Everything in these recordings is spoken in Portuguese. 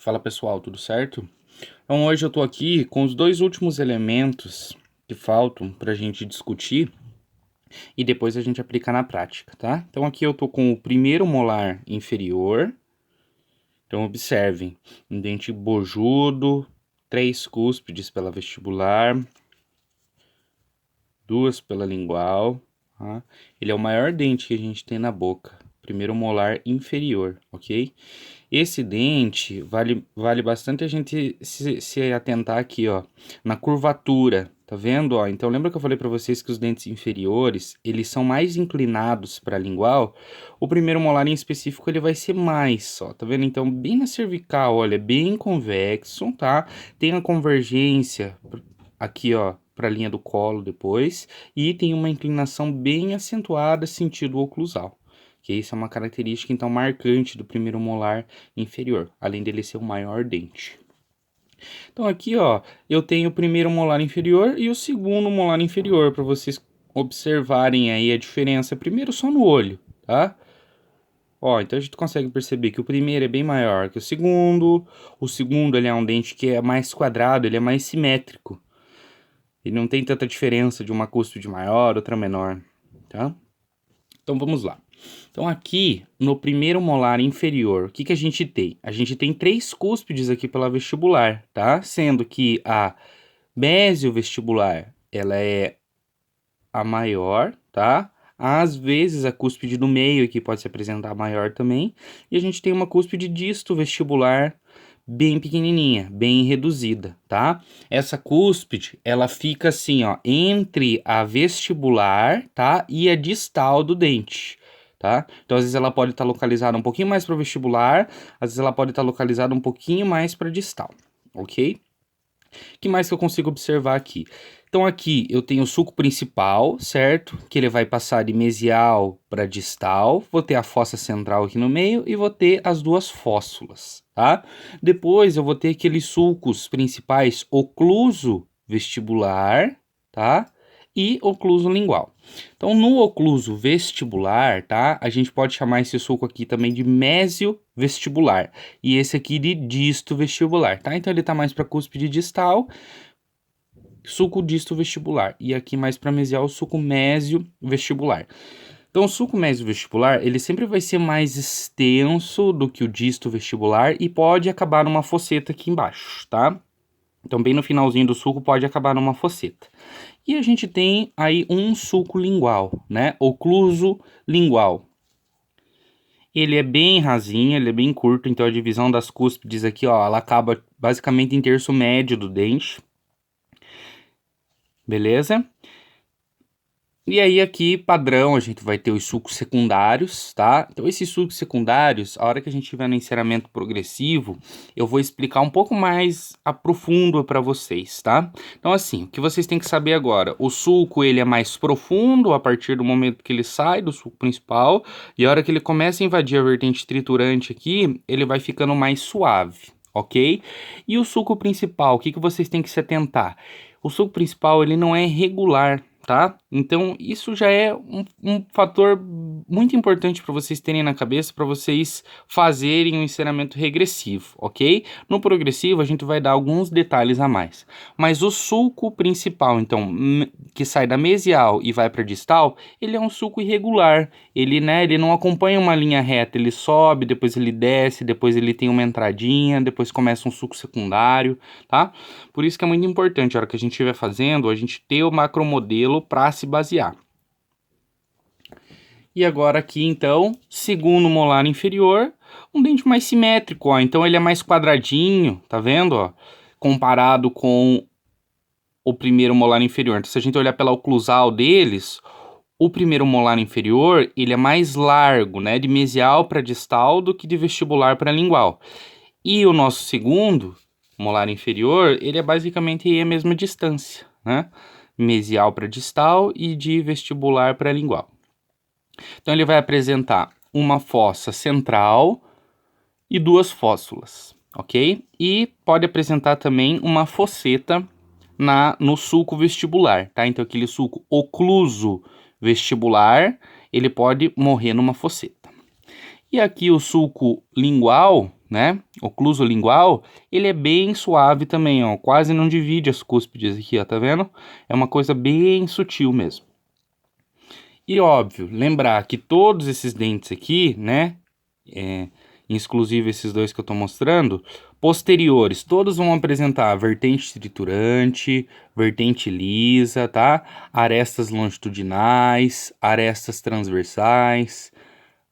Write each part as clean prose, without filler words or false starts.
Fala pessoal, tudo certo? Então hoje eu tô aqui com os dois últimos elementos que faltam pra gente discutir e depois a gente aplicar na prática, tá? Então aqui eu tô com o primeiro molar inferior. Então observem, um dente bojudo, 3 cúspides pela vestibular, 2 pela lingual, tá? Ele é o maior dente que a gente tem na boca, primeiro molar inferior, ok? Esse dente vale bastante a gente se atentar aqui, ó, na curvatura, tá vendo, ó? Então lembra que eu falei para vocês que os dentes inferiores, eles são mais inclinados para a lingual? O primeiro molar em específico, ele vai ser mais, ó, tá vendo? Então bem na cervical, olha, bem convexo, tá? Tem a convergência aqui, ó, para a linha do colo depois, e tem uma inclinação bem acentuada sentido oclusal. Que isso é uma característica, então, marcante do primeiro molar inferior, além dele ser o maior dente. Então, aqui, ó, eu tenho o primeiro molar inferior e o segundo molar inferior, para vocês observarem aí a diferença, primeiro só no olho, tá? Ó, então a gente consegue perceber que o primeiro é bem maior que o segundo ele é um dente que é mais quadrado, ele é mais simétrico. Ele não tem tanta diferença de uma cúspide maior, outra menor, tá? Então, vamos lá. Então aqui, no primeiro molar inferior, o que a gente tem? A gente tem 3 cúspides aqui pela vestibular, tá? Sendo que a mesiovestibular, ela é a maior, tá? Às vezes a cúspide do meio aqui pode se apresentar maior também. E a gente tem uma cúspide distovestibular bem pequenininha, bem reduzida, tá? Essa cúspide, ela fica assim, ó, entre a vestibular, tá? E a distal do dente. Tá? Então, às vezes ela pode estar localizada um pouquinho mais para o vestibular, às vezes ela pode estar localizada um pouquinho mais para distal, ok? O que mais que eu consigo observar aqui? Então, aqui eu tenho o sulco principal, certo? Que ele vai passar de mesial para distal. Vou ter a fossa central aqui no meio e vou ter as duas fóssulas, tá? Depois eu vou ter aqueles sulcos principais ocluso vestibular, tá? E ocluso lingual. Então, no ocluso vestibular, tá? A gente pode chamar esse sulco aqui também de mésio vestibular. E esse aqui de disto vestibular, tá? Então, ele tá mais para cúspide distal, sulco disto vestibular. E aqui mais para mesial, sulco mésio vestibular. Então, o sulco mésio vestibular, ele sempre vai ser mais extenso do que o disto vestibular e pode acabar numa fosseta aqui embaixo, tá? Então, bem no finalzinho do sulco pode acabar numa fosseta. E a gente tem aí um sulco lingual, né? Ocluso lingual. Ele é bem rasinho, ele é bem curto, então a divisão das cúspides aqui, ó, ela acaba basicamente em terço médio do dente. Beleza? E aí aqui, padrão, a gente vai ter os sulcos secundários, tá? Então esses sulcos secundários, a hora que a gente estiver no encerramento progressivo, eu vou explicar um pouco mais a profundo para vocês, tá? Então assim, o que vocês têm que saber agora, o sulco ele é mais profundo a partir do momento que ele sai do sulco principal, e a hora que ele começa a invadir a vertente triturante aqui, ele vai ficando mais suave, ok? E o sulco principal, o que vocês têm que se atentar? O sulco principal ele não é regular, tá? Então, isso já é um fator muito importante para vocês terem na cabeça, para vocês fazerem um encerramento regressivo, ok? No progressivo, a gente vai dar alguns detalhes a mais. Mas o sulco principal, então, que sai da mesial e vai para distal, ele é um sulco irregular. Ele, né, ele não acompanha uma linha reta, ele sobe, depois ele desce, depois ele tem uma entradinha, depois começa um sulco secundário, tá? Por isso que é muito importante, a hora que a gente estiver fazendo, a gente ter o macromodelo para se basear. E agora aqui, então, segundo molar inferior, um dente mais simétrico, ó. Então ele é mais quadradinho, tá vendo, ó? Comparado com o primeiro molar inferior. Então, se a gente olhar pela oclusal deles, o primeiro molar inferior, ele é mais largo, né? De mesial para distal do que de vestibular para lingual. E o nosso segundo molar inferior, ele é basicamente a mesma distância, né? Mesial para distal e de vestibular para lingual. Então ele vai apresentar uma fossa central e 2 fóssulas, ok? E pode apresentar também uma fosseta no sulco vestibular, tá? Então aquele sulco ocluso vestibular, ele pode morrer numa fosseta. E aqui o sulco lingual, né, ocluso lingual, ele é bem suave também, ó, quase não divide as cúspides aqui, ó, tá vendo? É uma coisa bem sutil mesmo. E óbvio, lembrar que todos esses dentes aqui, né, inclusive esses dois que eu tô mostrando, posteriores, todos vão apresentar vertente triturante, vertente lisa, tá? Arestas longitudinais, arestas transversais.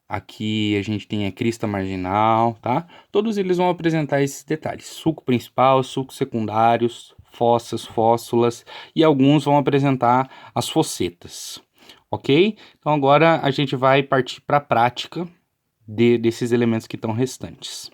Aqui a gente tem a crista marginal, tá? Todos eles vão apresentar esses detalhes. Sulco principal, sulcos secundários, fossas, fóssulas e alguns vão apresentar as fossetas, ok? Então agora a gente vai partir para a prática desses elementos que estão restantes.